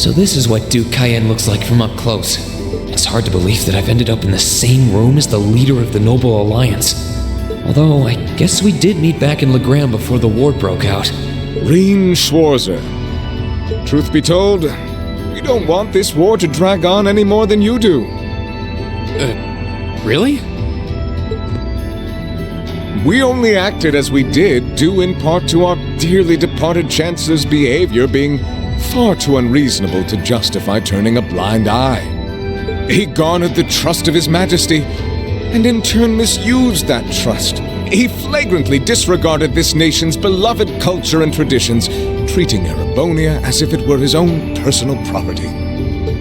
So this is what Duke Cayenne looks like from up close. It's hard to believe that I've ended up in the same room as the leader of the Noble Alliance. Although, I guess we did meet back in Legram before the war broke out. Reen Schwarzer. Truth be told, we don't want this war to drag on any more than you do. Really? We only acted as we did due in part to our dearly departed Chancellor's behavior being far too unreasonable to justify turning a blind eye. He garnered the trust of His Majesty, and in turn misused that trust. He flagrantly disregarded this nation's beloved culture and traditions, treating Erebonia as if it were his own personal property.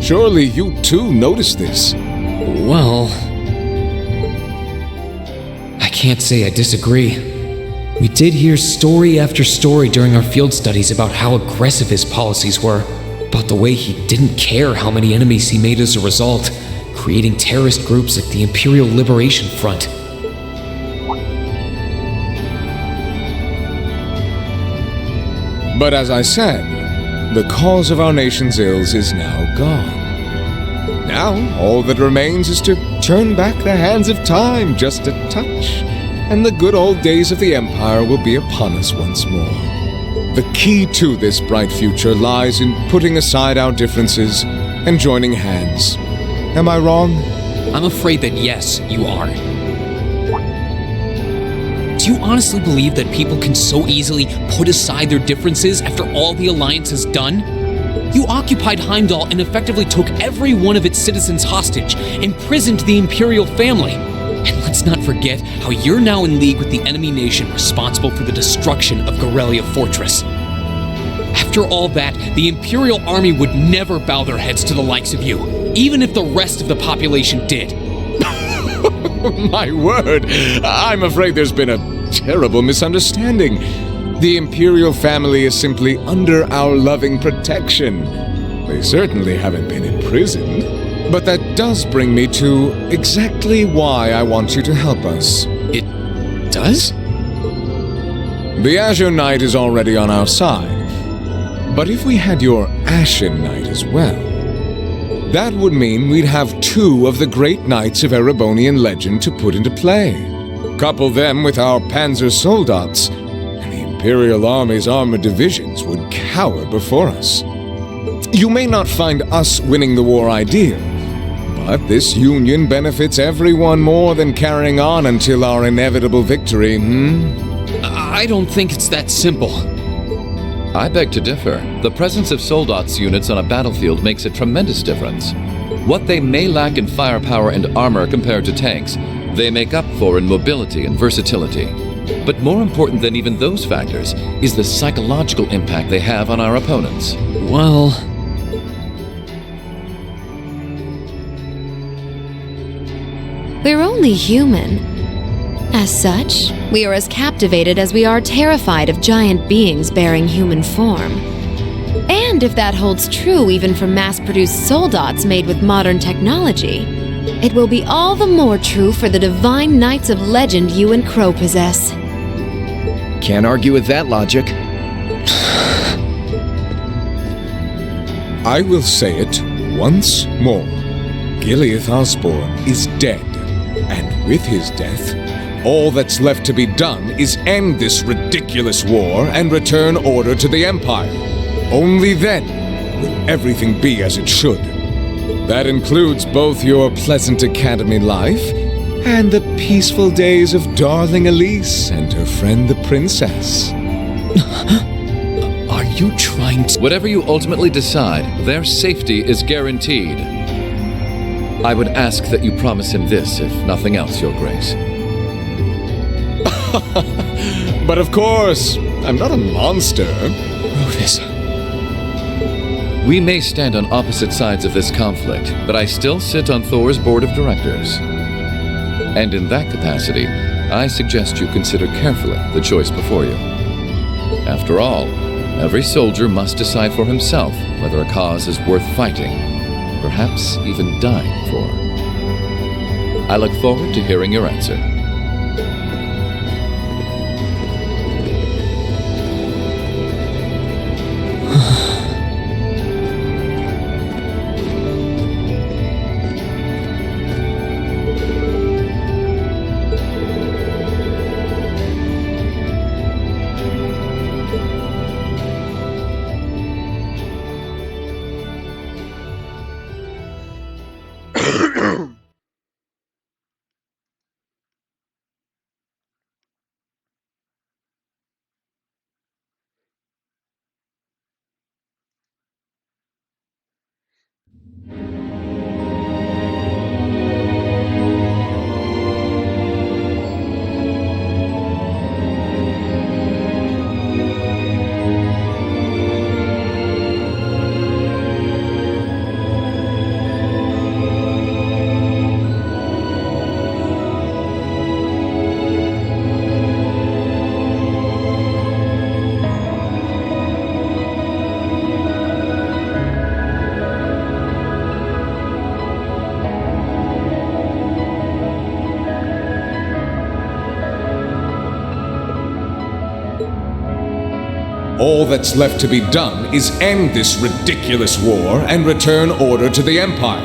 Surely you too noticed this. Well, I can't say I disagree. We did hear story after story during our field studies about how aggressive his policies were, about the way he didn't care how many enemies he made as a result, creating terrorist groups like the Imperial Liberation Front. But as I said, the cause of our nation's ills is now gone. Now, all that remains is to turn back the hands of time just a touch, and the good old days of the Empire will be upon us once more. The key to this bright future lies in putting aside our differences and joining hands. Am I wrong? I'm afraid that yes, you are. Do you honestly believe that people can so easily put aside their differences after all the Alliance has done? You occupied Heimdall and effectively took every one of its citizens hostage, imprisoned the Imperial family. And let's not forget how you're now in league with the enemy nation responsible for the destruction of Gorelia Fortress. After all that, the Imperial army would never bow their heads to the likes of you, even if the rest of the population did. My word, I'm afraid there's been a terrible misunderstanding. The Imperial family is simply under our loving protection. They certainly haven't been imprisoned. But that does bring me to exactly why I want you to help us. It does? The Azure Knight is already on our side. But if we had your Ashen Knight as well, that would mean we'd have two of the great knights of Erebonian legend to put into play. Couple them with our Panzer Soldats, and the Imperial Army's armored divisions would cower before us. You may not find us winning the war ideal, but this union benefits everyone more than carrying on until our inevitable victory, I don't think it's that simple. I beg to differ. The presence of Soldats units on a battlefield makes a tremendous difference. What they may lack in firepower and armor compared to tanks, they make up for in mobility and versatility. But more important than even those factors is the psychological impact they have on our opponents. Well, we're only human. As such, we are as captivated as we are terrified of giant beings bearing human form. And if that holds true even for mass-produced soldats made with modern technology, it will be all the more true for the divine knights of legend you and Crow possess. Can't argue with that logic. I will say it once more. Gileath Osborne is dead, and with his death, all that's left to be done is end this ridiculous war and return order to the Empire. Only then will everything be as it should. That includes both your pleasant academy life and the peaceful days of darling Elise and her friend the princess. Are you trying to— Whatever you ultimately decide, their safety is guaranteed. I would ask that you promise him this, if nothing else, Your Grace. But of course, I'm not a monster. Rufus. We may stand on opposite sides of this conflict, but I still sit on Thor's board of directors. And in that capacity, I suggest you consider carefully the choice before you. After all, every soldier must decide for himself whether a cause is worth fighting, perhaps even dying for. I look forward to hearing your answer. All that's left to be done is end this ridiculous war and return order to the Empire.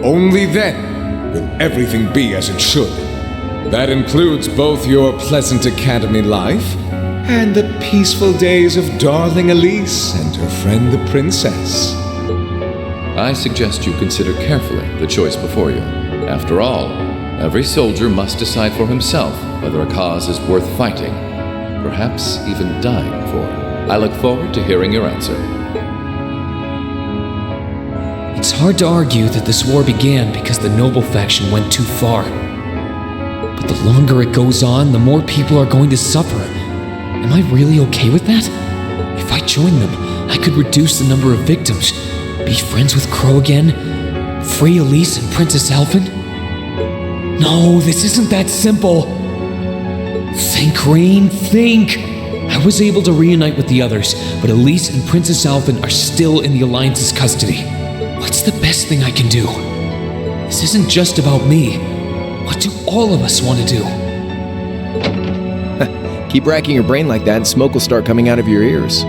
Only then will everything be as it should. That includes both your pleasant academy life and the peaceful days of darling Elise and her friend the princess. I suggest you consider carefully the choice before you. After all, every soldier must decide for himself whether a cause is worth fighting, perhaps even dying for. I look forward to hearing your answer. It's hard to argue that this war began because the noble faction went too far. But the longer it goes on, the more people are going to suffer. Am I really okay with that? If I join them, I could reduce the number of victims, be friends with Crow again, free Elise and Princess Elfin. No, this isn't that simple. Think, Rain, think! I was able to reunite with the others, but Elise and Princess Elfin are still in the Alliance's custody. What's the best thing I can do? This isn't just about me. What do all of us want to do? Keep racking your brain like that and smoke will start coming out of your ears.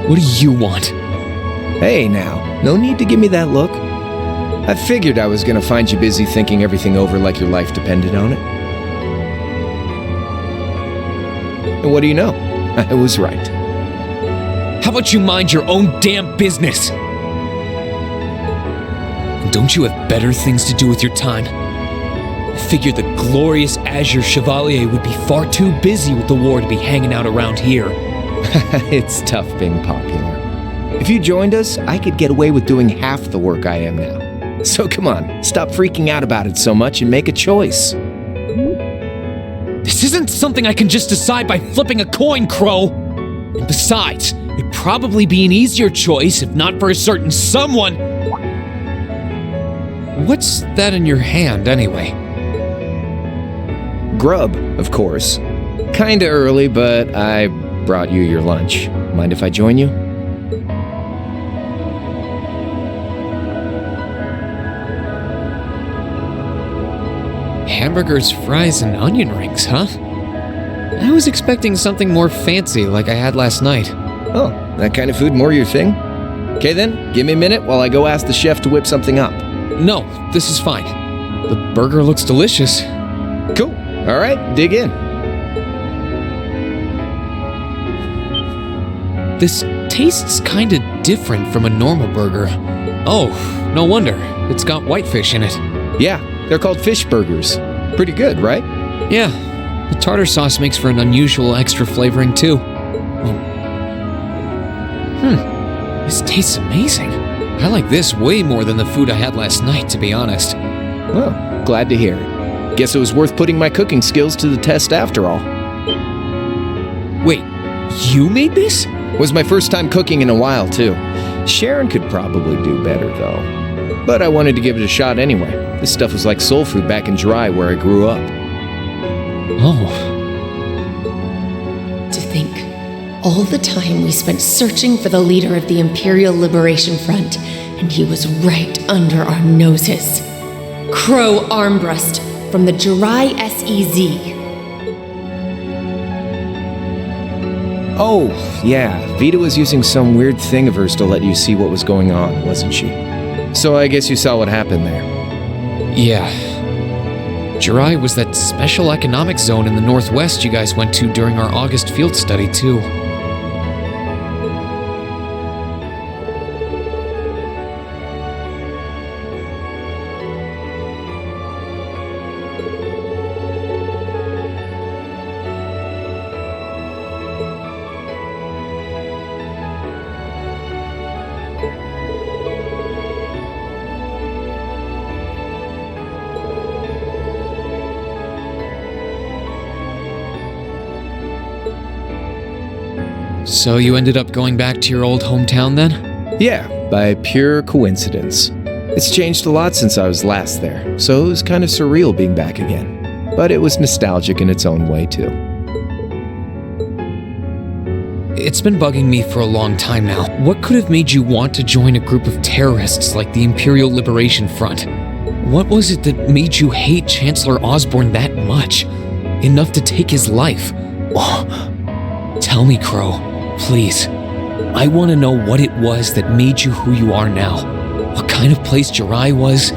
What do you want? Hey now, no need to give me that look. I figured I was gonna find you busy thinking everything over like your life depended on it. And what do you know? I was right. How about you mind your own damn business? And don't you have better things to do with your time? I figured the glorious Azure Chevalier would be far too busy with the war to be hanging out around here. It's tough being popular. If you joined us, I could get away with doing half the work I am now. So come on, stop freaking out about it so much and make a choice. This isn't something I can just decide by flipping a coin, Crow. And besides, it'd probably be an easier choice if not for a certain someone. What's that in your hand, anyway? Grub, of course. Kinda early, but I brought you your lunch. Mind if I join you? Hamburgers, fries, and onion rings, huh? I was expecting something more fancy like I had last night. Oh, that kind of food more your thing? Okay then, give me a minute while I go ask the chef to whip something up. No, this is fine. The burger looks delicious. Cool. All right, dig in. This tastes kinda different from a normal burger. Oh, no wonder. It's got whitefish in it. Yeah, they're called fish burgers. Pretty good, right? Yeah, the tartar sauce makes for an unusual extra flavoring too. This tastes amazing. I like this way more than the food I had last night, to be honest. Well, glad to hear it. Guess it was worth putting my cooking skills to the test after all. Wait, you made this? Was my first time cooking in a while, too. Sharon could probably do better, though. But I wanted to give it a shot anyway. This stuff was like soul food back in Dry, where I grew up. Oh. To think, all the time we spent searching for the leader of the Imperial Liberation Front, and he was right under our noses. Crow Armbrust from the Jirai SEZ. Oh, yeah, Vita was using some weird thing of hers to let you see what was going on, wasn't she? So I guess you saw what happened there. Yeah. Jirai was that special economic zone in the Northwest you guys went to during our August field study, too. So you ended up going back to your old hometown then? Yeah, by pure coincidence. It's changed a lot since I was last there, so it was kind of surreal being back again. But it was nostalgic in its own way, too. it's been bugging me for a long time now. What could have made you want to join a group of terrorists like the Imperial Liberation Front? What was it that made you hate Chancellor Osborne that much? Enough to take his life? Tell me, Crow, please. I want to know what it was that made you who you are now. What kind of place Jirai was,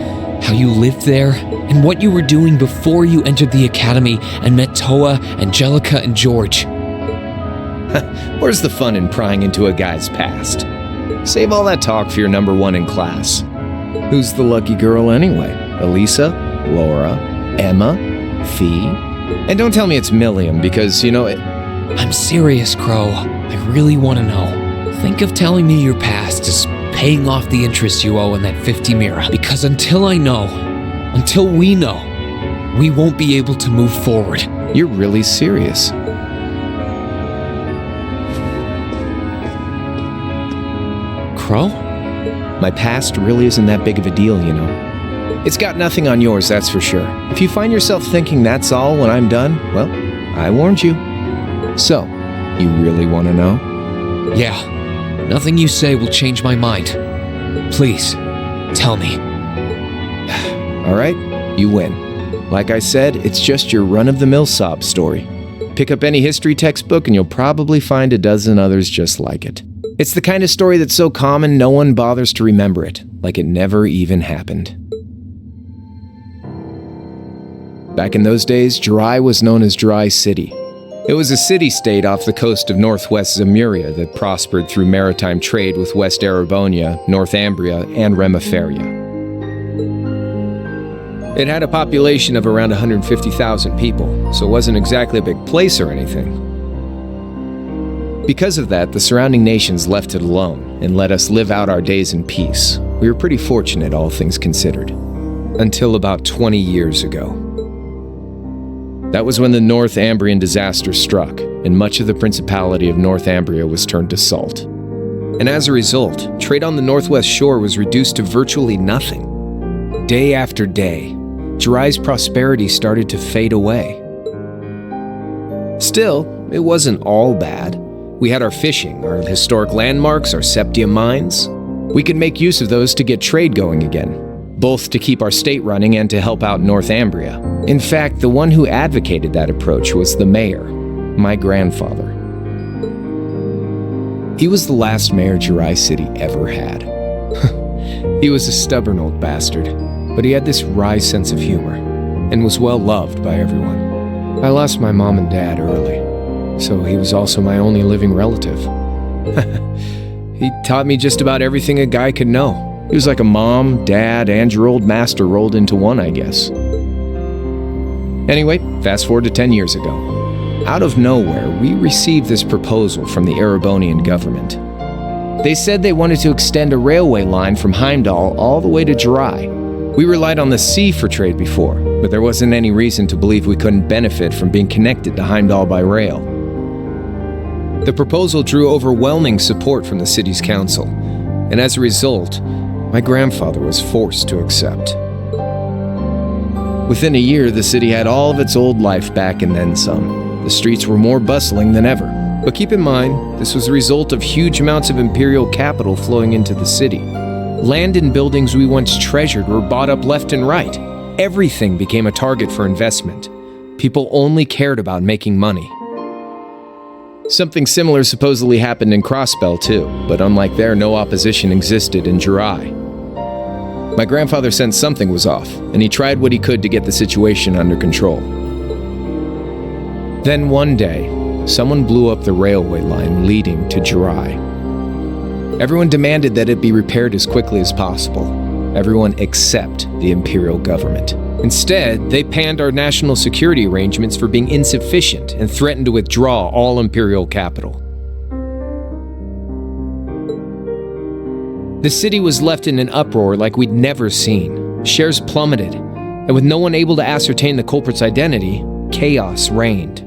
how you lived there, and what you were doing before you entered the academy and met Toa, Angelica, and George. Where's the fun in prying into a guy's past? Save all that talk for your number one in class. Who's the lucky girl anyway? Elisa? Laura? Emma? Fee? And don't tell me it's Milliam, because, you know, I'm serious, Crow. I really want to know. Think of telling me your past as paying off the interest you owe in that 50 mira. Because until I know, until we know, we won't be able to move forward. You're really serious. Crow? My past really isn't that big of a deal, you know. It's got nothing on yours, that's for sure. If you find yourself thinking that's all when I'm done, well, I warned you. So, you really want to know? Yeah. Nothing you say will change my mind. Please, tell me. All right, you win. Like I said, it's just your run-of-the-mill sob story. Pick up any history textbook and you'll probably find a dozen others just like it. It's the kind of story that's so common no one bothers to remember it, like it never even happened. Back in those days, Jirai was known as Jirai City. It was a city-state off the coast of northwest Zemuria that prospered through maritime trade with West Erebonia, Northumbria, and Remiferia. It had a population of around 150,000 people, so it wasn't exactly a big place or anything. Because of that, the surrounding nations left it alone and let us live out our days in peace. We were pretty fortunate, all things considered. Until about 20 years ago. That was when the Northumbrian disaster struck, and much of the Principality of Northumbria was turned to salt. And as a result, trade on the northwest shore was reduced to virtually nothing. Day after day, Jirai's prosperity started to fade away. Still, it wasn't all bad. We had our fishing, our historic landmarks, our septium mines. We could make use of those to get trade going again, both to keep our state running and to help out Northumbria. In fact, the one who advocated that approach was the mayor, my grandfather. He was the last mayor Jirai City ever had. He was a stubborn old bastard, but he had this wry sense of humor, and was well loved by everyone. I lost my mom and dad early, so he was also my only living relative. He taught me just about everything a guy could know. He was like a mom, dad, and your old master rolled into one, I guess. Anyway, fast forward to 10 years ago. Out of nowhere, we received this proposal from the Erebonian government. They said they wanted to extend a railway line from Heimdall all the way to Jirai. We relied on the sea for trade before, but there wasn't any reason to believe we couldn't benefit from being connected to Heimdall by rail. The proposal drew overwhelming support from the city's council, and as a result, my grandfather was forced to accept. Within a year, the city had all of its old life back and then some. The streets were more bustling than ever. But keep in mind, this was a result of huge amounts of imperial capital flowing into the city. Land and buildings we once treasured were bought up left and right. Everything became a target for investment. People only cared about making money. Something similar supposedly happened in Crossbell too, but unlike there, no opposition existed in Jirai. My grandfather sensed something was off, and he tried what he could to get the situation under control. Then one day, someone blew up the railway line leading to Jirai. Everyone demanded that it be repaired as quickly as possible. Everyone except the imperial government. Instead, they panned our national security arrangements for being insufficient and threatened to withdraw all imperial capital. The city was left in an uproar like we'd never seen. Shares plummeted, and with no one able to ascertain the culprit's identity, chaos reigned.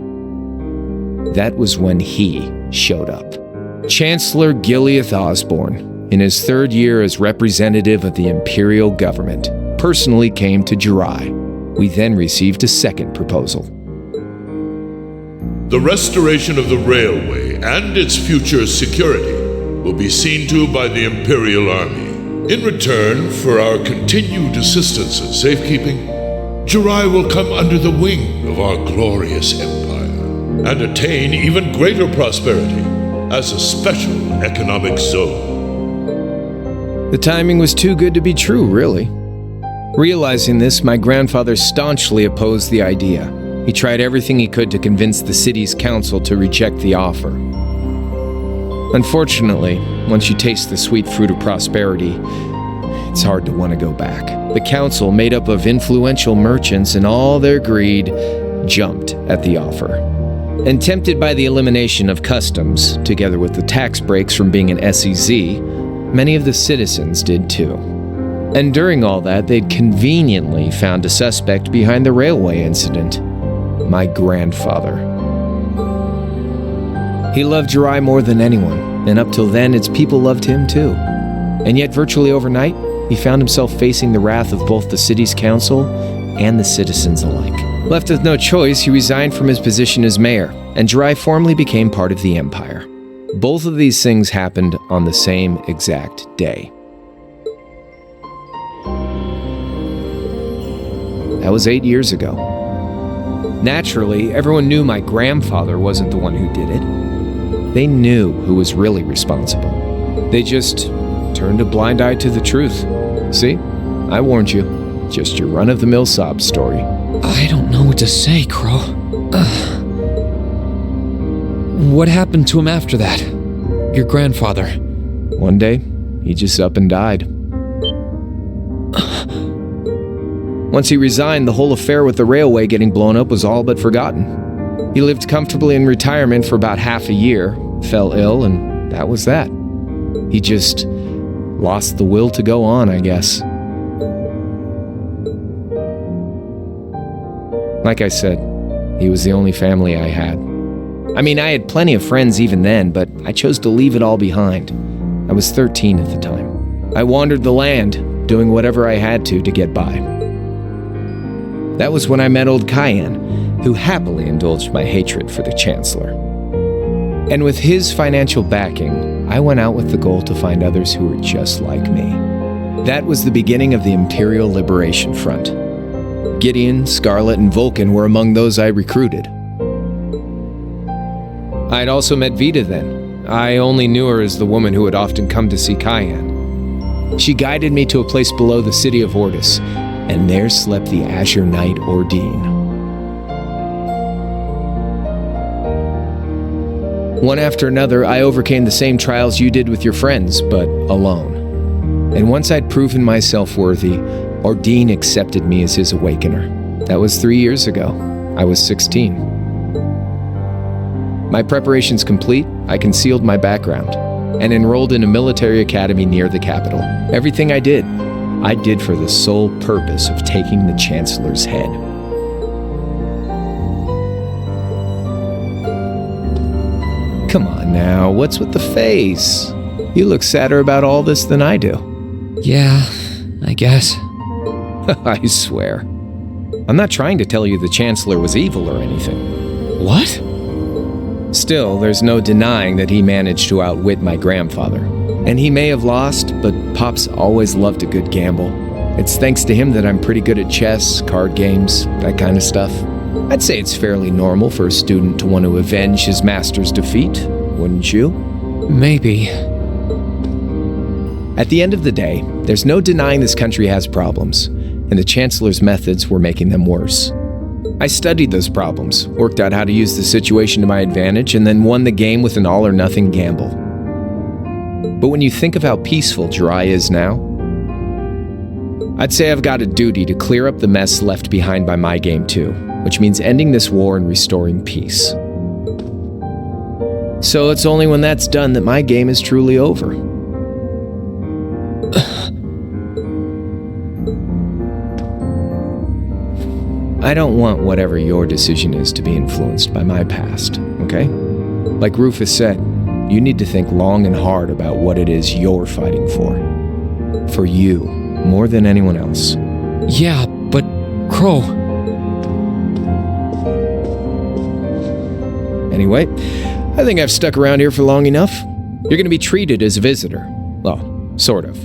That was when he showed up. Chancellor Gileath Osborne, in his third year as representative of the imperial government, personally came to Jirai. We then received a second proposal. The restoration of the railway and its future security will be seen to by the Imperial Army. In return for our continued assistance in safekeeping, Jirai will come under the wing of our glorious empire and attain even greater prosperity as a special economic zone. The timing was too good to be true, really. Realizing this, my grandfather staunchly opposed the idea. He tried everything he could to convince the city's council to reject the offer. Unfortunately, once you taste the sweet fruit of prosperity, it's hard to want to go back. The council, made up of influential merchants and all their greed, jumped at the offer. And tempted by the elimination of customs, together with the tax breaks from being an SEZ, many of the citizens did too. And during all that, they'd conveniently found a suspect behind the railway incident. My grandfather. He loved Jirai more than anyone, and up till then, its people loved him too. And yet, virtually overnight, he found himself facing the wrath of both the city's council and the citizens alike. Left with no choice, he resigned from his position as mayor, and Jirai formally became part of the empire. Both of these things happened on the same exact day. That was 8 years ago. Naturally, everyone knew my grandfather wasn't the one who did it. They knew who was really responsible. They just turned a blind eye to the truth. See? I warned you. Just your run-of-the-mill sob story. I don't know what to say, Crow. What happened to him after that? Your grandfather. One day, he just up and died. Once he resigned, the whole affair with the railway getting blown up was all but forgotten. He lived comfortably in retirement for about half a year, fell ill, and that was that. He just lost the will to go on, I guess. Like I said, he was the only family I had. I mean, I had plenty of friends even then, but I chose to leave it all behind. I was 13 at the time. I wandered the land, doing whatever I had to get by. That was when I met old Cayenne, who happily indulged my hatred for the Chancellor. And with his financial backing, I went out with the goal to find others who were just like me. That was the beginning of the Imperial Liberation Front. Gideon, Scarlet, and Vulcan were among those I recruited. I'd also met Vita then. I only knew her as the woman who would often come to see Cayenne. She guided me to a place below the city of Ordis, and there slept the Azure Knight Ordine. One after another, I overcame the same trials you did with your friends, but alone. And once I'd proven myself worthy, Ordine accepted me as his awakener. That was 3 years ago. I was 16. My preparations complete, I concealed my background and enrolled in a military academy near the capital. Everything I did for the sole purpose of taking the Chancellor's head. Come on now, what's with the face? You look sadder about all this than I do. Yeah, I guess. I swear. I'm not trying to tell you the Chancellor was evil or anything. What? Still, there's no denying that he managed to outwit my grandfather. And he may have lost, but Pop's always loved a good gamble. It's thanks to him that I'm pretty good at chess, card games, that kind of stuff. I'd say it's fairly normal for a student to want to avenge his master's defeat, wouldn't you? Maybe. At the end of the day, there's no denying this country has problems, and the Chancellor's methods were making them worse. I studied those problems, worked out how to use the situation to my advantage, and then won the game with an all-or-nothing gamble. But when you think of how peaceful Jirai is now, I'd say I've got a duty to clear up the mess left behind by my game too, which means ending this war and restoring peace. So it's only when that's done that my game is truly over. I don't want whatever your decision is to be influenced by my past, okay? Like Rufus said, you need to think long and hard about what it is you're fighting for. For you, more than anyone else. Yeah, but Crow... Anyway, I think I've stuck around here for long enough. You're going to be treated as a visitor. Well, sort of.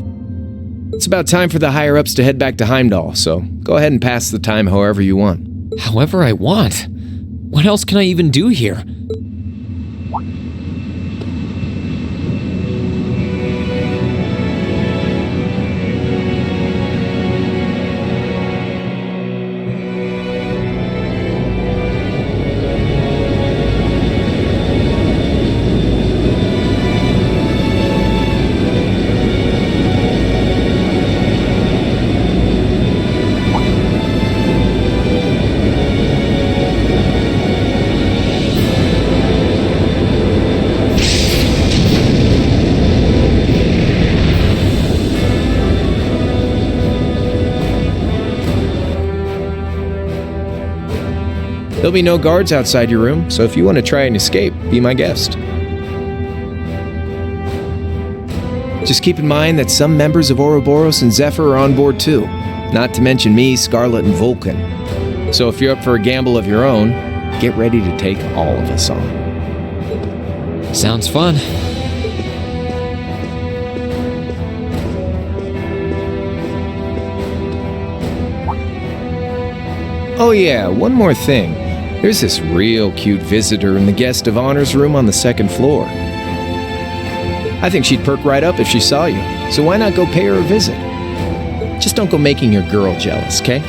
It's about time for the higher-ups to head back to Heimdall, so go ahead and pass the time however you want. However I want. What else can I even do here? There'll be no guards outside your room, so if you want to try and escape, be my guest. Just keep in mind that some members of Ouroboros and Zephyr are on board too, not to mention me, Scarlet, and Vulcan. So if you're up for a gamble of your own, get ready to take all of us on. Sounds fun. Oh yeah, one more thing. There's this real cute visitor in the guest of honors room on the second floor. I think she'd perk right up if she saw you, so why not go pay her a visit? Just don't go making your girl jealous, okay?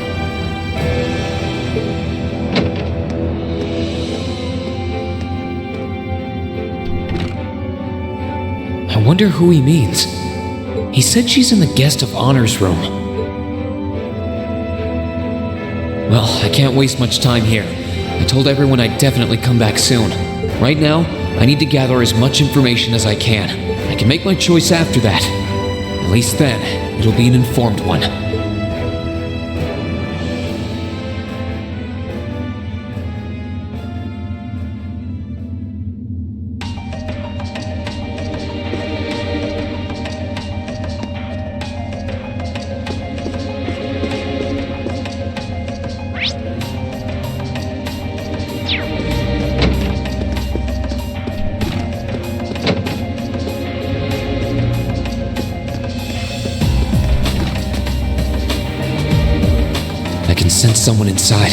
I wonder who he means. He said she's in the guest of honors room. Well, I can't waste much time here. I told everyone I'd definitely come back soon. Right now, I need to gather as much information as I can. I can make my choice after that. At least then, it'll be an informed one. I can sense someone inside.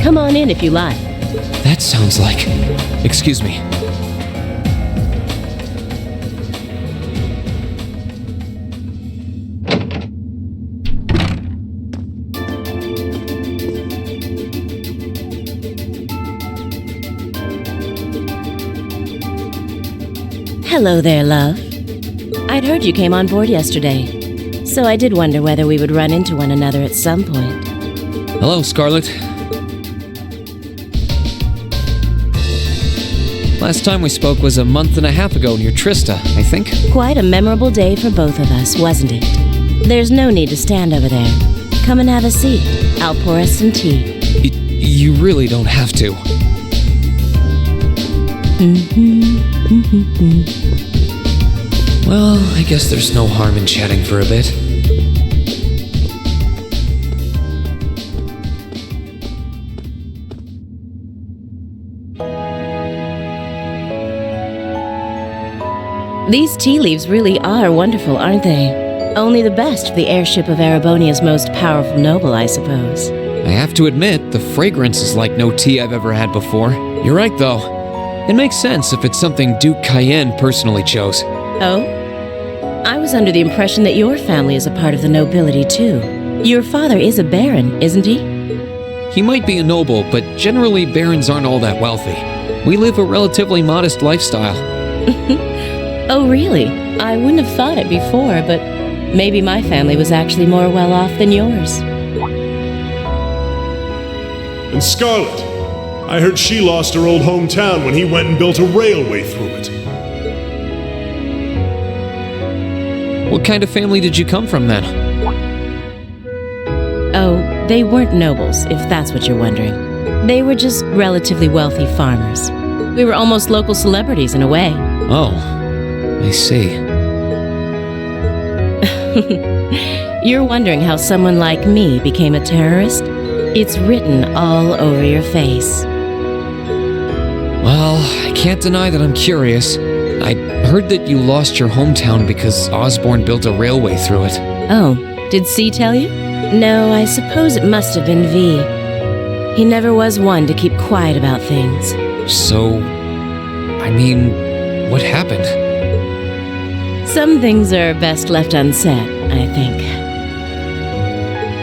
Come on in if you like. That sounds like... Excuse me. Hello there, love. I'd heard you came on board yesterday, so I did wonder whether we would run into one another at some point. Hello, Scarlet. Last time we spoke was a month and a half ago near Trista, I think. Quite a memorable day for both of us, wasn't it? There's no need to stand over there. Come and have a seat. I'll pour us some tea. You really don't have to. Well, I guess there's no harm in chatting for a bit. These tea leaves really are wonderful, aren't they? Only the best for the airship of Erebonia's most powerful noble, I suppose. I have to admit, the fragrance is like no tea I've ever had before. You're right, though. It makes sense if it's something Duke Cayenne personally chose. Oh? I was under the impression that your family is a part of the nobility, too. Your father is a baron, isn't he? He might be a noble, but generally barons aren't all that wealthy. We live a relatively modest lifestyle. Oh, really? I wouldn't have thought it before, but maybe my family was actually more well-off than yours. And Scarlet, I heard she lost her old hometown when he went and built a railway through it. What kind of family did you come from, then? Oh, they weren't nobles, if that's what you're wondering. They were just relatively wealthy farmers. We were almost local celebrities in a way. Oh, I see. You're wondering how someone like me became a terrorist? It's written all over your face. Well, I can't deny that I'm curious. I heard that you lost your hometown because Osborne built a railway through it. Oh, did C tell you? No, I suppose it must have been V. He never was one to keep quiet about things. So, I mean, what happened? Some things are best left unsaid, I think.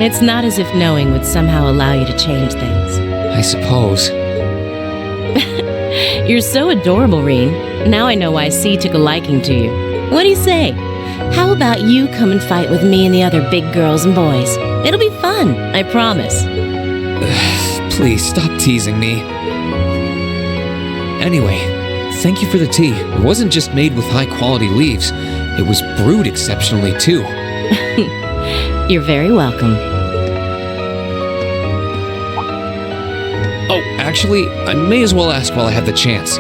It's not as if knowing would somehow allow you to change things. I suppose. You're so adorable, Reen. Now I know why C took a liking to you. What do you say? How about you come and fight with me and the other big girls and boys? It'll be fun, I promise. Please stop teasing me. Anyway, thank you for the tea. It wasn't just made with high-quality leaves. It was brewed exceptionally, too. You're very welcome. Oh, actually, I may as well ask while I have the chance.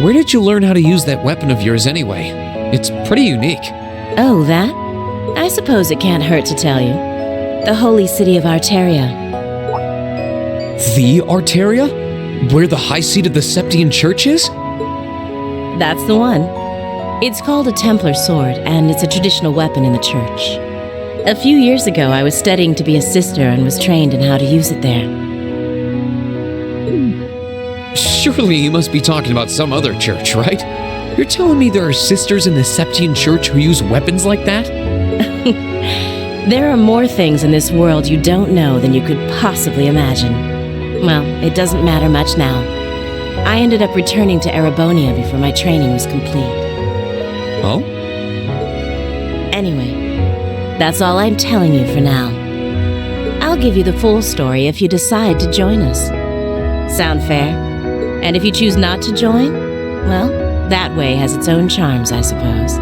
Where did you learn how to use that weapon of yours anyway? It's pretty unique. Oh, that? I suppose it can't hurt to tell you. The holy city of Arteria. The Arteria? Where the high seat of the Septian Church is? That's the one. It's called a Templar sword, and it's a traditional weapon in the church. A few years ago, I was studying to be a sister and was trained in how to use it there. Surely you must be talking about some other church, right? You're telling me there are sisters in the Septian Church who use weapons like that? There are more things in this world you don't know than you could possibly imagine. Well, it doesn't matter much now. I ended up returning to Erebonia before my training was complete. Oh? Anyway, that's all I'm telling you for now. I'll give you the full story if you decide to join us. Sound fair? And if you choose not to join, well, that way has its own charms, I suppose.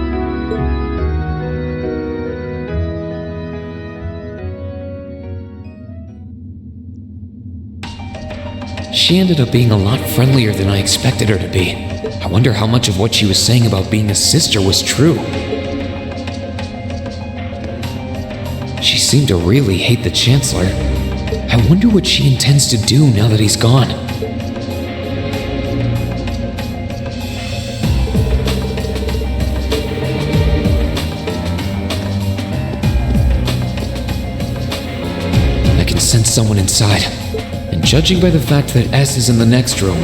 She ended up being a lot friendlier than I expected her to be. I wonder how much of what she was saying about being a sister was true. She seemed to really hate the Chancellor. I wonder what she intends to do now that he's gone. I can sense someone inside. And judging by the fact that S is in the next room...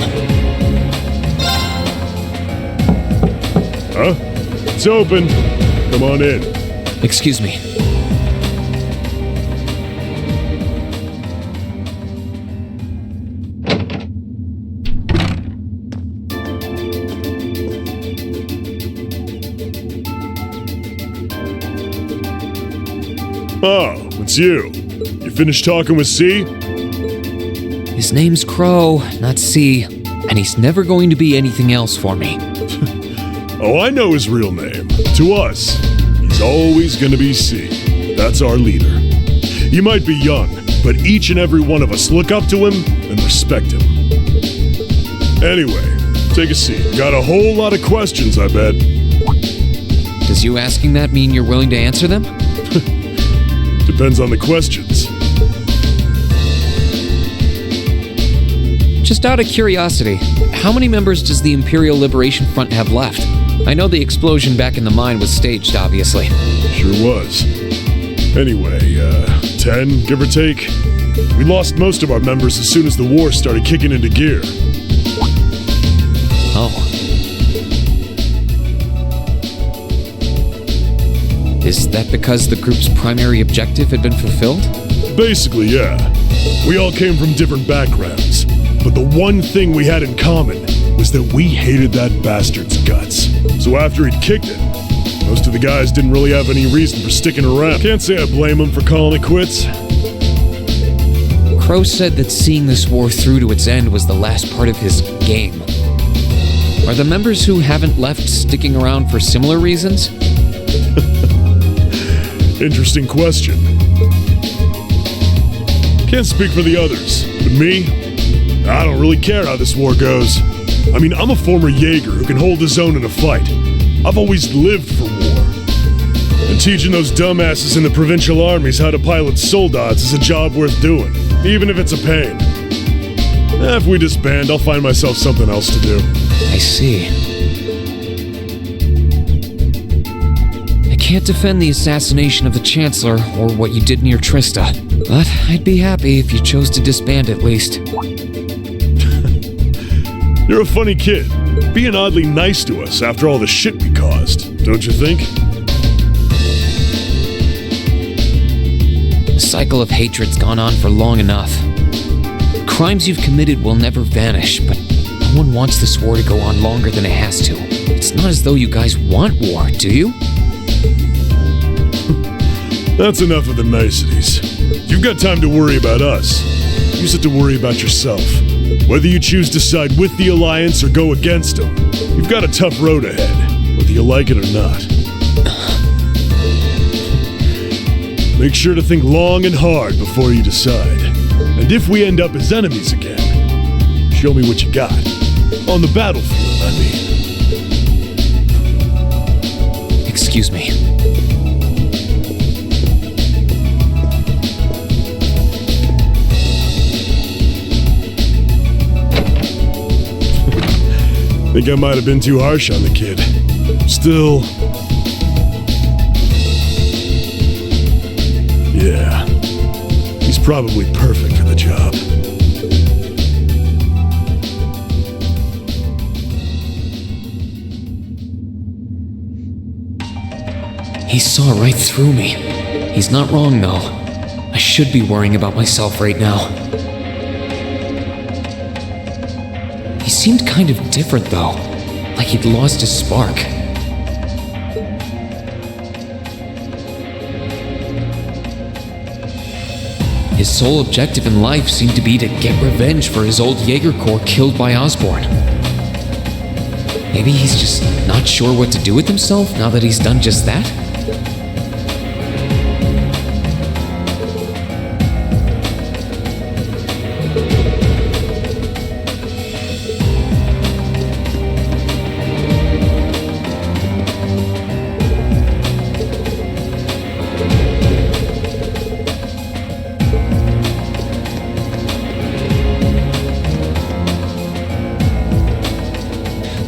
Huh? It's open. Come on in. Excuse me. Oh, it's you. You finished talking with C? His name's Crow, not C, and he's never going to be anything else for me. Oh, I know his real name. To us, he's always gonna be C. That's our leader. He might be young, but each and every one of us look up to him and respect him. Anyway, take a seat. Got a whole lot of questions, I bet. Does you asking that mean you're willing to answer them? Depends on the questions. Just out of curiosity, how many members does the Imperial Liberation Front have left? I know the explosion back in the mine was staged, obviously. Sure was. Anyway, 10, give or take. We lost most of our members as soon as the war started kicking into gear. Oh. Is that because the group's primary objective had been fulfilled? Basically, yeah. We all came from different backgrounds, but the one thing we had in common was that we hated that bastard's guts. So after he'd kicked it, most of the guys didn't really have any reason for sticking around. Can't say I blame him for calling it quits. Crow said that seeing this war through to its end was the last part of his game. Are the members who haven't left sticking around for similar reasons? Interesting question. Can't speak for the others, but me, I don't really care how this war goes. I mean, I'm a former Jaeger who can hold his own in a fight. I've always lived for war. And Teaching those dumbasses in the provincial armies how to pilot soldats is a job worth doing, even if it's a pain. If we disband, I'll find myself something else to do. I see. I can't defend the assassination of the Chancellor or what you did near Trista, but I'd be happy if you chose to disband at least. You're a funny kid, being oddly nice to us after all the shit we caused, don't you think? The cycle of hatred's gone on for long enough. The crimes you've committed will never vanish, but no one wants this war to go on longer than it has to. It's not as though you guys want war, do you? That's enough of the niceties. You've got time to worry about us. Use it to worry about yourself. Whether you choose to side with the Alliance or go against them, you've got a tough road ahead, whether you like it or not. Make sure to think long and hard before you decide. And if we end up as enemies again, show me what you got. On the battlefield, I mean. Excuse me. Think I might have been too harsh on the kid. Still... yeah. He's probably perfect for the job. He saw right through me. He's not wrong, though. I should be worrying about myself right now. He seemed kind of different, though. Like he'd lost his spark. His sole objective in life seemed to be to get revenge for his old Jaeger Corps killed by Osborn. Maybe he's just not sure what to do with himself now that he's done just that?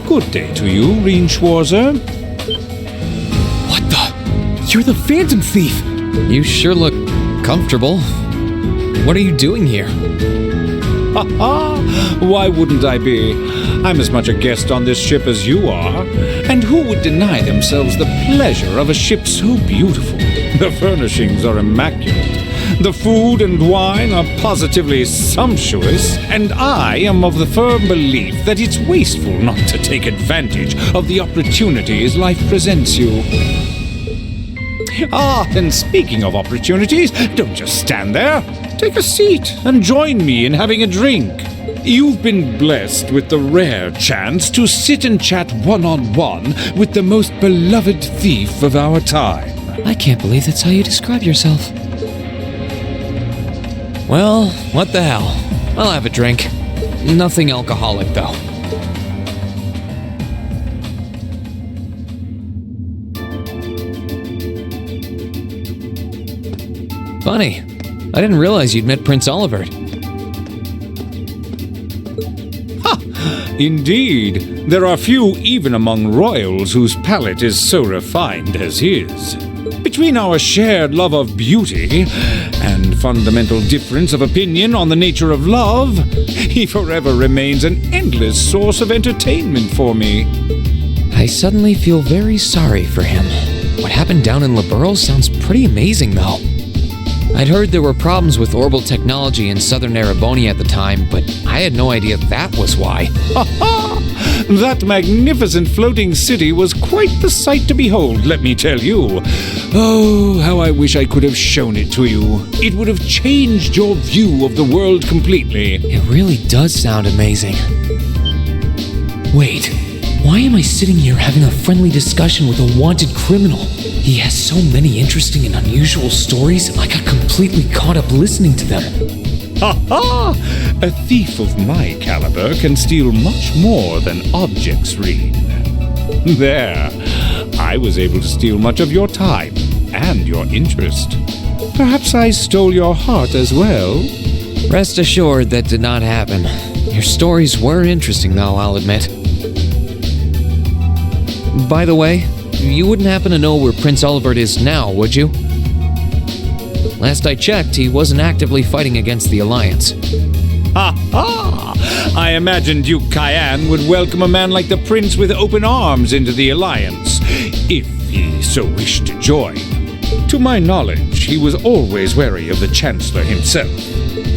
Good day to you, Reinschwarzer. What the? You're the Phantom Thief! You sure look comfortable. What are you doing here? Ha ha! Why wouldn't I be? I'm as much a guest on this ship as you are. And who would deny themselves the pleasure of a ship so beautiful? The furnishings are immaculate. The food and wine are positively sumptuous, and I am of the firm belief that it's wasteful not to take advantage of the opportunities life presents you. Ah, and speaking of opportunities, don't just stand there. Take a seat and join me in having a drink. You've been blessed with the rare chance to sit and chat one-on-one with the most beloved thief of our time. I can't believe that's how you describe yourself. Well, what the hell? I'll have a drink. Nothing alcoholic, though. Funny. I didn't realize you'd met Prince Olivert. Ha! Indeed. There are few even among royals whose palate is so refined as his. Between our shared love of beauty and fundamental difference of opinion on the nature of love, he forever remains an endless source of entertainment for me. I suddenly feel very sorry for him. What happened down in Liberl sounds pretty amazing, though. I'd heard there were problems with orbital technology in southern Ereboni at the time, but I had no idea that was why. Ha ha! That magnificent floating city was quite the sight to behold, let me tell you. Oh, how I wish I could have shown it to you. It would have changed your view of the world completely. It really does sound amazing. Wait, why am I sitting here having a friendly discussion with a wanted criminal? He has so many interesting and unusual stories, I got completely caught up listening to them. Ha ha! A thief of my caliber can steal much more than objects, Reen. There, I was able to steal much of your time and your interest. Perhaps I stole your heart as well? Rest assured that did not happen. Your stories were interesting, though, I'll admit. By the way, you wouldn't happen to know where Prince Olivert is now, would you? Last I checked, he wasn't actively fighting against the Alliance. Ha ha! I imagined Duke Cayenne would welcome a man like the Prince with open arms into the Alliance, if he so wished to join. To my knowledge, he was always wary of the Chancellor himself.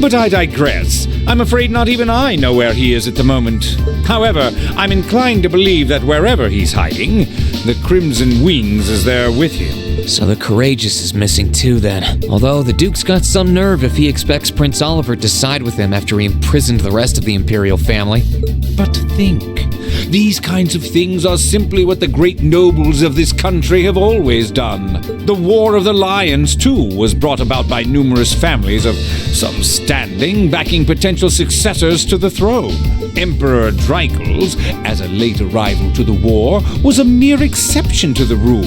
But I digress. I'm afraid not even I know where he is at the moment. However, I'm inclined to believe that wherever he's hiding, the Crimson Wings is there with him. So the Courageous is missing too, then. Although the Duke's got some nerve if he expects Prince Olivert to side with him after he imprisoned the rest of the Imperial family. But think, these kinds of things are simply what the great nobles of this country have always done. The War of the Lions, too, was brought about by numerous families of some standing backing potential successors to the throne. Emperor Dreikel's, as a late arrival to the war, was a mere exception to the rule.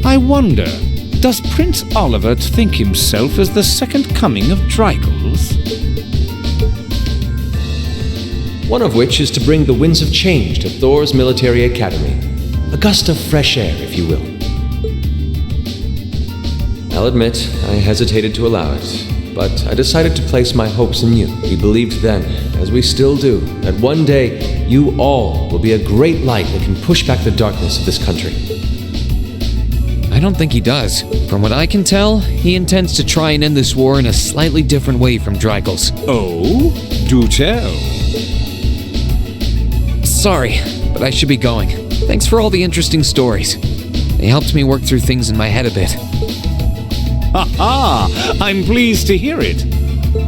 I wonder, does Prince Olivert think himself as the second coming of Dreikel's? One of which is to bring the winds of change to Thor's military academy. A gust of fresh air, if you will. I'll admit, I hesitated to allow it, but I decided to place my hopes in you. We believed then, as we still do, that one day you all will be a great light that can push back the darkness of this country. I don't think he does. From what I can tell, he intends to try and end this war in a slightly different way from Dreikel's. Oh? Do tell. Sorry, but I should be going. Thanks for all the interesting stories. They helped me work through things in my head a bit. Ha ha! I'm pleased to hear it.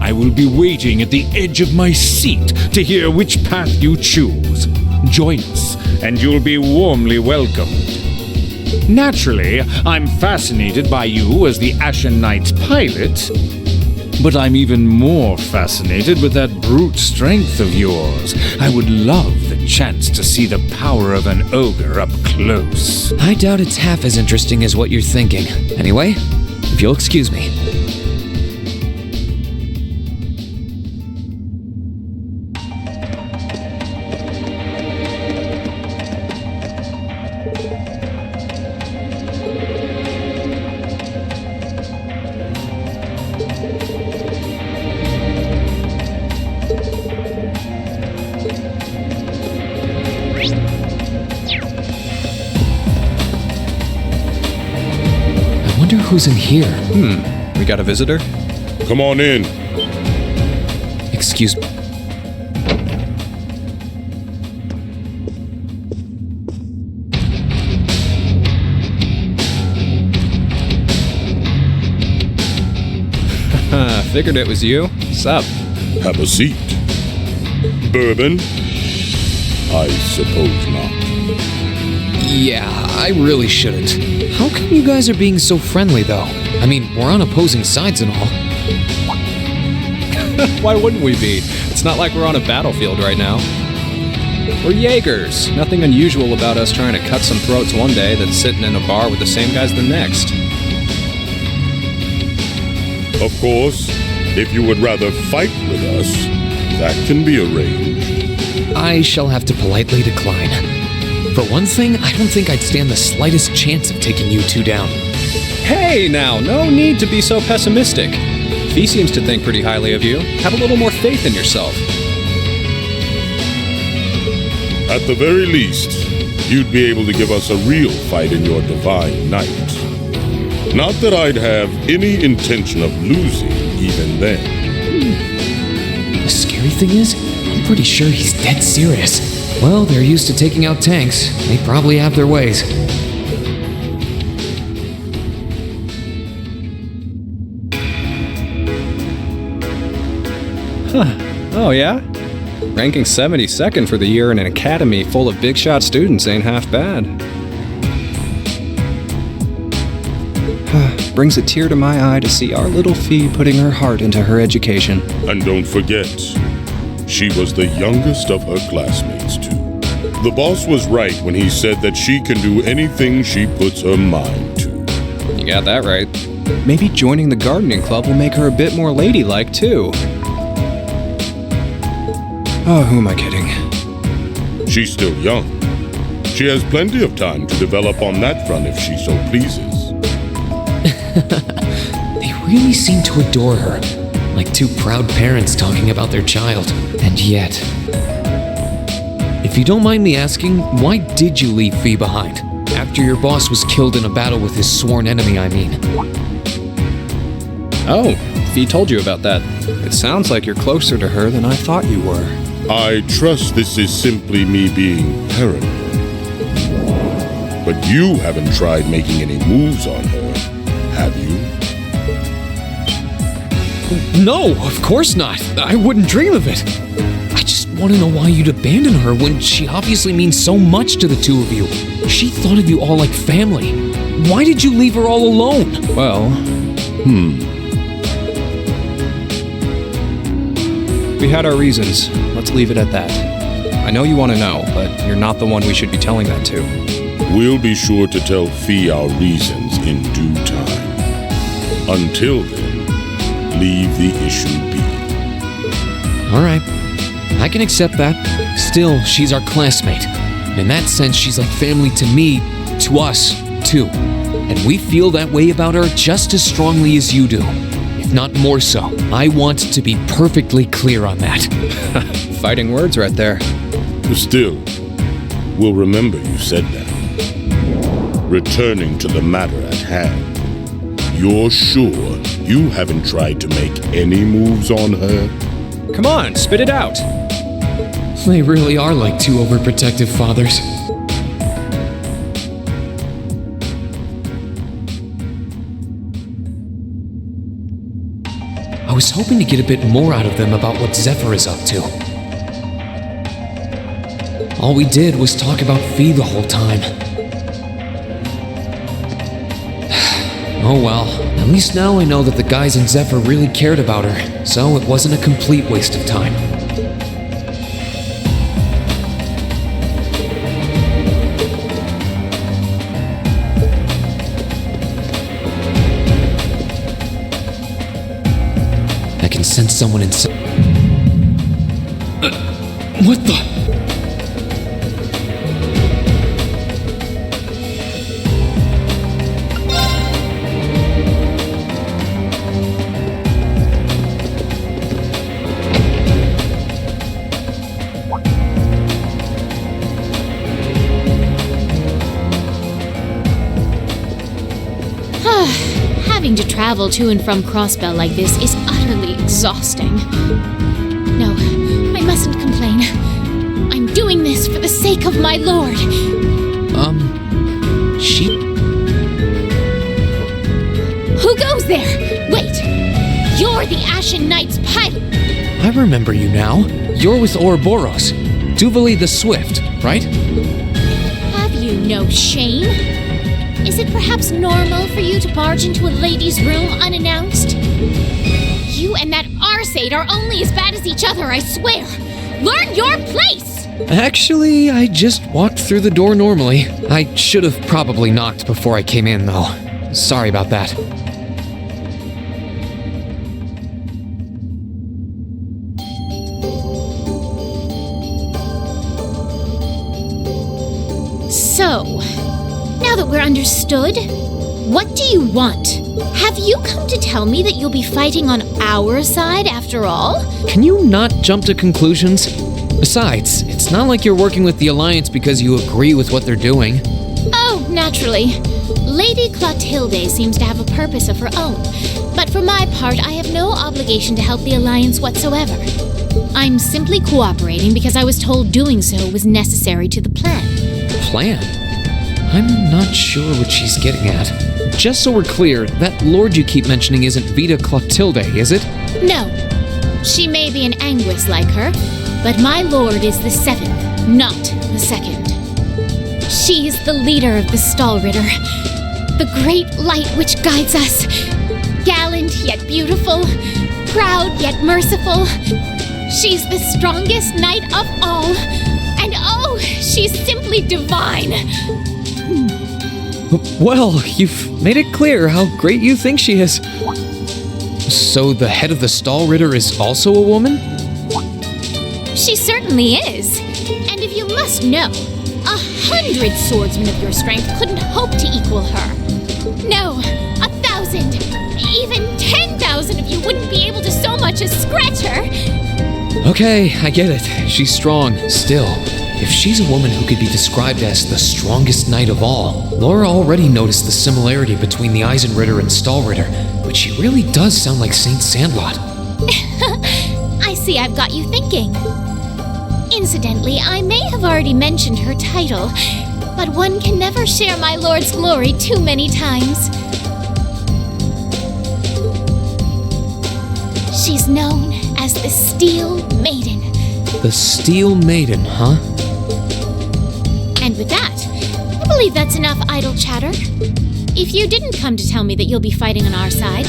I will be waiting at the edge of my seat to hear which path you choose. Join us, and you'll be warmly welcomed. Naturally, I'm fascinated by you as the Ashen Knight's pilot, but I'm even more fascinated with that brute strength of yours. I would love the chance to see the power of an ogre up close. I doubt it's half as interesting as what you're thinking. Anyway, if you'll excuse me. I wonder who's in here. We got a visitor? Come on in. Excuse me. Figured it was you. Sup? Have a seat. Bourbon? I suppose not. Yeah, I really shouldn't. How come you guys are being so friendly, though? I mean, we're on opposing sides and all. Why wouldn't we be? It's not like we're on a battlefield right now. We're Jaegers. Nothing unusual about us trying to cut some throats one day than sitting in a bar with the same guys the next. Of course, if you would rather fight with us, that can be arranged. I shall have to politely decline. For one thing, I don't think I'd stand the slightest chance of taking you two down. Hey now, no need to be so pessimistic. He seems to think pretty highly of you. Have a little more faith in yourself. At the very least, you'd be able to give us a real fight in your divine night. Not that I'd have any intention of losing even then. The scary thing is, I'm pretty sure he's dead serious. Well, they're used to taking out tanks. They probably have their ways. Oh yeah? Ranking 72nd for the year in an academy full of big shot students ain't half bad. Brings a tear to my eye to see our little Fee putting her heart into her education. And don't forget, she was the youngest of her classmates, too. The boss was right when he said that she can do anything she puts her mind to. You got that right. Maybe joining the gardening club will make her a bit more ladylike, too. Oh, who am I kidding? She's still young. She has plenty of time to develop on that front if she so pleases. They really seem to adore her, like two proud parents talking about their child. And yet... If you don't mind me asking, why did you leave Fee behind? After your boss was killed in a battle with his sworn enemy, I mean. Oh, Fee told you about that. It sounds like you're closer to her than I thought you were. I trust this is simply me being paranoid. But you haven't tried making any moves on her, have you? No, of course not. I wouldn't dream of it. I just want to know why you'd abandon her when she obviously means so much to the two of you. She thought of you all like family. Why did you leave her all alone? Well, we had our reasons. Let's leave it at that. I know you want to know, but you're not the one we should be telling that to. We'll be sure to tell Fee our reasons in due time. Until then, leave the issue be. All right. I can accept that. Still, she's our classmate. And in that sense, she's like family to me, to us, too. And we feel that way about her just as strongly as you do. If not more so. I want to be perfectly clear on that. Fighting words right there. Still, we'll remember you said that. Returning to the matter at hand. You're sure you haven't tried to make any moves on her? Come on, spit it out. They really are like two overprotective fathers. I was hoping to get a bit more out of them about what Zephyr is up to. All we did was talk about Fee the whole time. Oh well, at least now I know that the guys in Zephyr really cared about her, so it wasn't a complete waste of time. I can sense someone inside. What the? Having to travel to and from Crossbell like this is utterly exhausting. No, I mustn't complain. I'm doing this for the sake of my lord. She... Who goes there? Wait! You're the Ashen Knight's pilot! I remember you now. You're with Ouroboros. Duvali the Swift, right? Have you no shame? Is it perhaps normal for you to barge into a lady's room unannounced? You and that Arseid are only as bad as each other, I swear! Learn your place! Actually, I just walked through the door normally. I should have probably knocked before I came in, though. Sorry about that. So, now that we're understood, what do you want? Have you come to tell me that you'll be fighting on our side after all? Can you not jump to conclusions? Besides, it's not like you're working with the Alliance because you agree with what they're doing. Oh, naturally. Lady Clotilde seems to have a purpose of her own, but for my part, I have no obligation to help the Alliance whatsoever. I'm simply cooperating because I was told doing so was necessary to the plan. Plan? I'm not sure what she's getting at. Just so we're clear, that lord you keep mentioning isn't Vita Clotilde, is it? No. She may be an Anguis like her, but my lord is the seventh, not the second. She is the leader of the Stallritter, the great light which guides us. Gallant yet beautiful, proud yet merciful. She's the strongest knight of all, and oh, she's simply divine. Well, you've made it clear how great you think she is. So the head of the Stahlritter is also a woman? She certainly is. And if you must know, 100 swordsmen of your strength couldn't hope to equal her. No, 1,000, even 10,000 of you wouldn't be able to so much as scratch her. Okay, I get it. She's strong. Still, if she's a woman who could be described as the strongest knight of all, Laura already noticed the similarity between the Eisenritter and Stahlritter, but she really does sound like Saint Sandlot. I see I've got you thinking. Incidentally, I may have already mentioned her title, but one can never share my lord's glory too many times. She's known as the Steel Maiden. The Steel Maiden, huh? And with that, I believe that's enough idle chatter. If you didn't come to tell me that you'll be fighting on our side,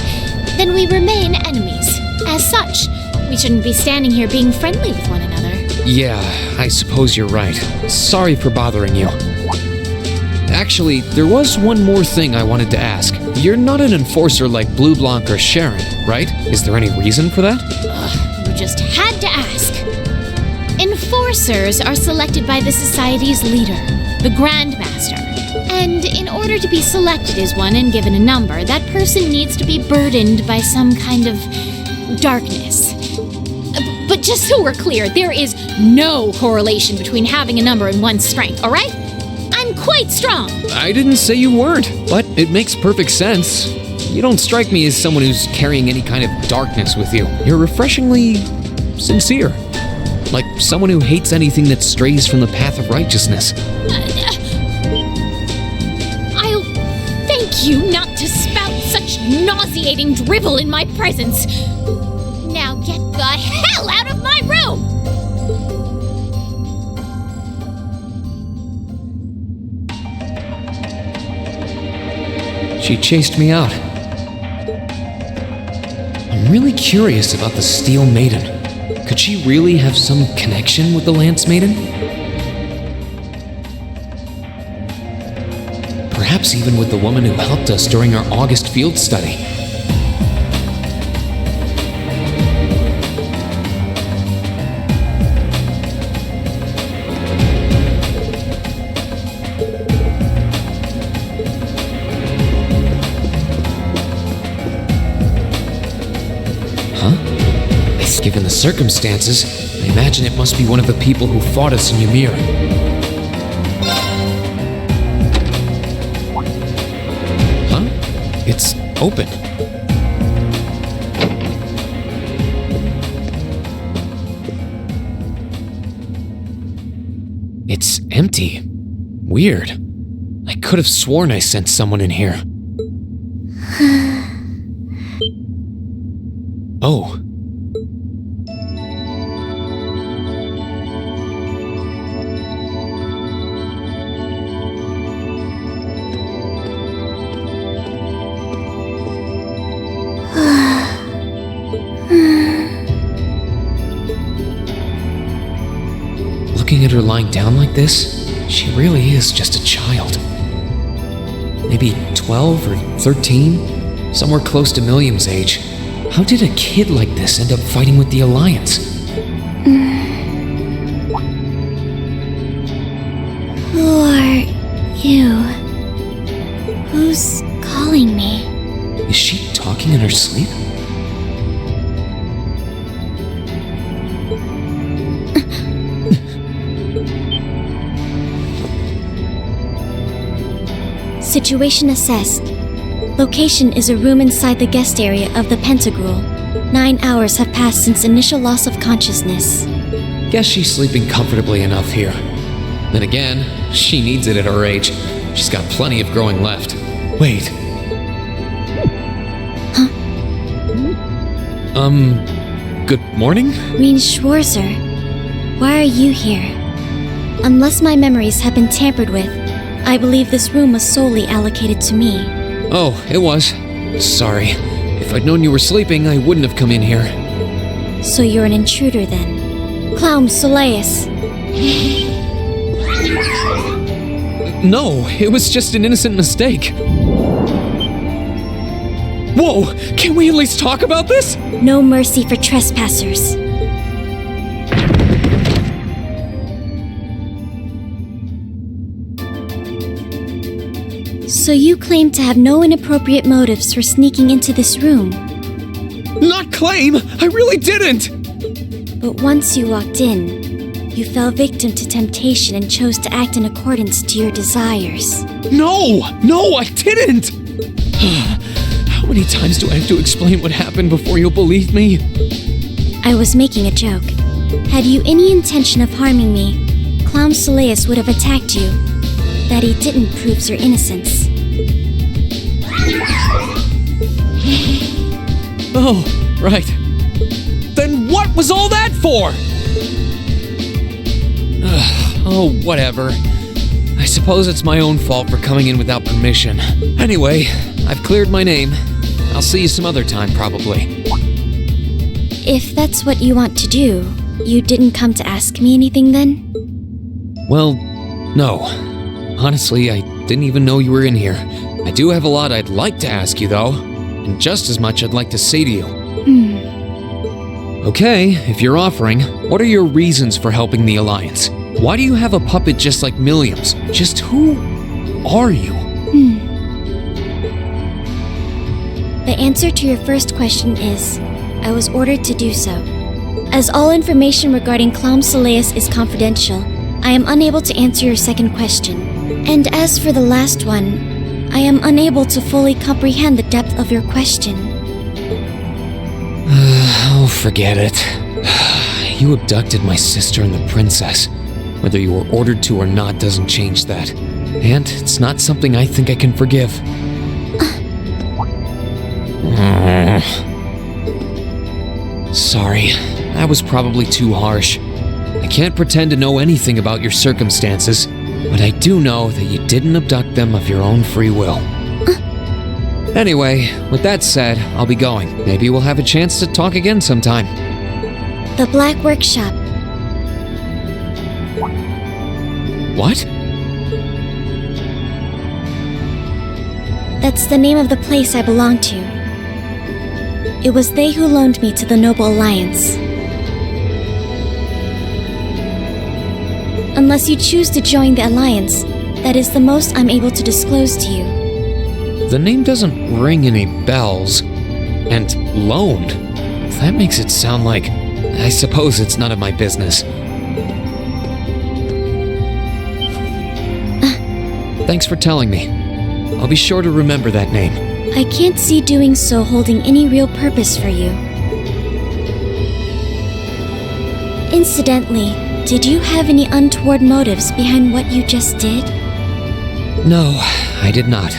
then we remain enemies. As such, we shouldn't be standing here being friendly with one another. Yeah, I suppose you're right. Sorry for bothering you. Actually, there was one more thing I wanted to ask. You're not an enforcer like Blue Blanc or Sharon, right? Is there any reason for that? You just had to ask. Enforcers are selected by the society's leader, the Grand Master. And in order to be selected as one and given a number, that person needs to be burdened by some kind of darkness. But just so we're clear, there is no correlation between having a number and one's strength, all right? I'm quite strong. I didn't say you weren't, but it makes perfect sense. You don't strike me as someone who's carrying any kind of darkness with you. You're refreshingly sincere. Like someone who hates anything that strays from the path of righteousness. I'll thank you not to spout such nauseating drivel in my presence. Now get the hell out of my room! She chased me out. I'm really curious about the Steel Maiden. Could she really have some connection with the Lance Maiden? Perhaps even with the woman who helped us during our August field study. Given the circumstances, I imagine it must be one of the people who fought us in Ymir. Huh? It's open. It's empty. Weird. I could have sworn I sent someone in here. Oh. Looking at her lying down like this, she really is just a child. Maybe 12 or 13? Somewhere close to Milliam's age. How did a kid like this end up fighting with the Alliance? Who are you? Who's calling me? Is she talking in her sleep? Situation assessed. Location is a room inside the guest area of the Pentagrule. 9 hours have passed since initial loss of consciousness. Guess she's sleeping comfortably enough here. Then again, she needs it at her age. She's got plenty of growing left. Wait. Huh? Good morning? Reen Schwarzer, why are you here? Unless my memories have been tampered with, I believe this room was solely allocated to me. Oh, it was. Sorry. If I'd known you were sleeping, I wouldn't have come in here. So you're an intruder then. Clown Soleus. No, it was just an innocent mistake. Whoa, can we at least talk about this? No mercy for trespassers. So you claim to have no inappropriate motives for sneaking into this room. Not claim! I really didn't! But once you walked in, you fell victim to temptation and chose to act in accordance to your desires. No, I didn't! How many times do I have to explain what happened before you'll believe me? I was making a joke. Had you any intention of harming me, Clown Soleus would have attacked you. That he didn't proves your innocence. Oh, right. Then what was all that for? Oh, whatever. I suppose it's my own fault for coming in without permission. Anyway, I've cleared my name. I'll see you some other time, probably. If that's what you want to do, you didn't come to ask me anything then? Well, no. Honestly, I didn't even know you were in here. I do have a lot I'd like to ask you, though, and just as much I'd like to say to you. Okay, if you're offering, what are your reasons for helping the Alliance? Why do you have a puppet just like Milliam's? Just who are you? The answer to your first question is, I was ordered to do so. As all information regarding Clown Soleus is confidential, I am unable to answer your second question. And as for the last one, I am unable to fully comprehend the depth of your question. Oh, forget it. You abducted my sister and the princess. Whether you were ordered to or not doesn't change that. And it's not something I think I can forgive. Sorry, that was probably too harsh. I can't pretend to know anything about your circumstances, but I do know that you didn't abduct them of your own free will. Anyway, with that said, I'll be going. Maybe we'll have a chance to talk again sometime. The Black Workshop. What? That's the name of the place I belong to. It was they who loaned me to the Noble Alliance. Unless you choose to join the Alliance, that is the most I'm able to disclose to you. The name doesn't ring any bells. And loaned? That makes it sound like... I suppose it's none of my business. Thanks for telling me. I'll be sure to remember that name. I can't see doing so holding any real purpose for you. Incidentally, did you have any untoward motives behind what you just did? No, I did not.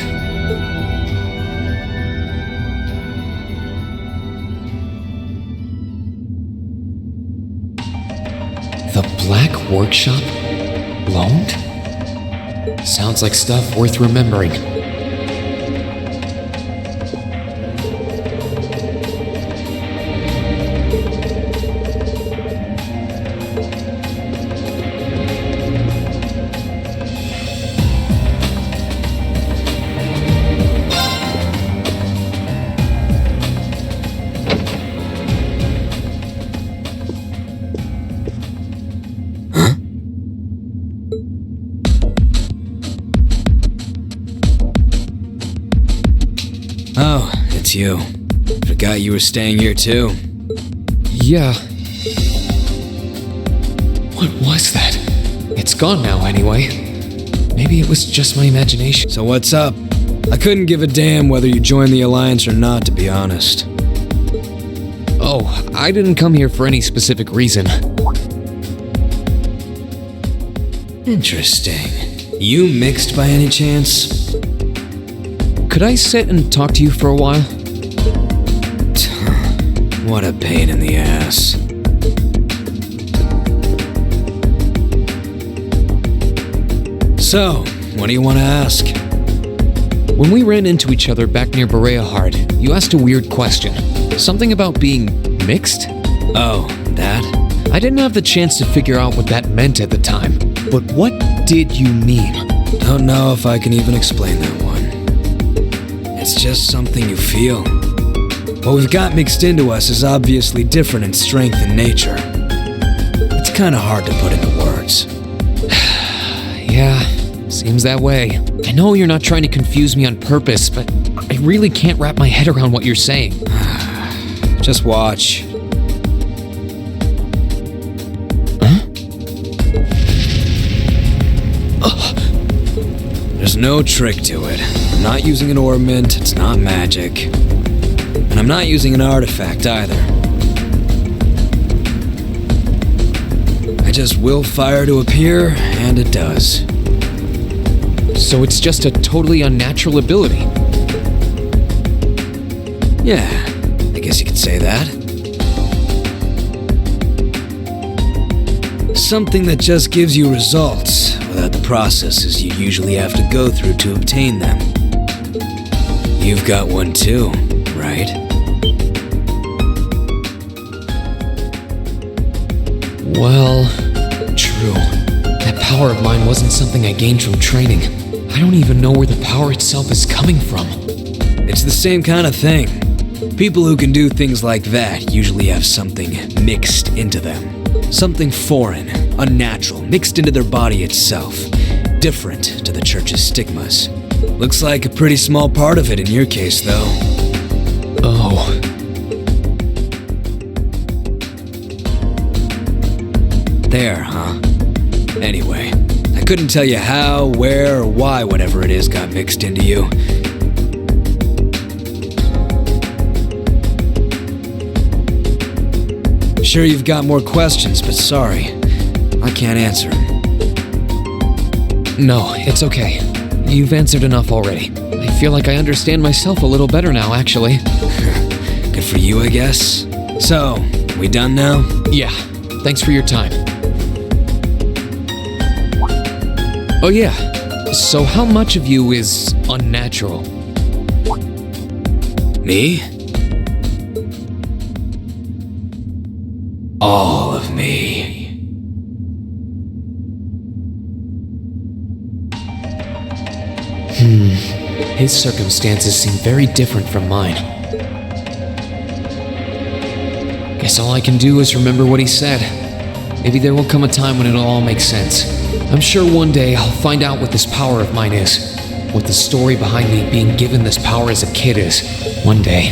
The Black Workshop? Loaned? Sounds like stuff worth remembering. Oh, it's you. Forgot you were staying here too. Yeah. What was that? It's gone now anyway. Maybe it was just my imagination. So what's up? I couldn't give a damn whether you joined the Alliance or not, to be honest. Oh, I didn't come here for any specific reason. Interesting. You mixed by any chance? Could I sit and talk to you for a while? What a pain in the ass. So, what do you want to ask? When we ran into each other back near Bereahard, you asked a weird question. Something about being mixed? Oh, that? I didn't have the chance to figure out what that meant at the time. But what did you mean? Don't know if I can even explain that one. It's just something you feel. What we've got mixed into us is obviously different in strength and nature. It's kind of hard to put into words. Yeah, seems that way. I know you're not trying to confuse me on purpose, but I really can't wrap my head around what you're saying. Just watch. There's no trick to it. I'm not using an ornament, it's not magic. And I'm not using an artifact either. I just will fire to appear, and it does. So it's just a totally unnatural ability? Yeah, I guess you could say that. Something that just gives you results without the processes you usually have to go through to obtain them. You've got one too, right? Well, true. That power of mine wasn't something I gained from training. I don't even know where the power itself is coming from. It's the same kind of thing. People who can do things like that usually have something mixed into them. Something foreign, unnatural, mixed into their body itself. Different to the church's stigmas. Looks like a pretty small part of it in your case, though. Oh. There, huh? Anyway, I couldn't tell you how, where, or why whatever it is got mixed into you. Sure you've got more questions, but sorry, I can't answer them. No, it's okay. You've answered enough already. I feel like I understand myself a little better now, actually. Good for you, I guess. So, we done now? Yeah, thanks for your time. Oh yeah, so how much of you is unnatural? Me? All of me. His circumstances seem very different from mine. Guess all I can do is remember what he said. Maybe there will come a time when it'll all make sense. I'm sure one day I'll find out what this power of mine is. What the story behind me being given this power as a kid is. One day.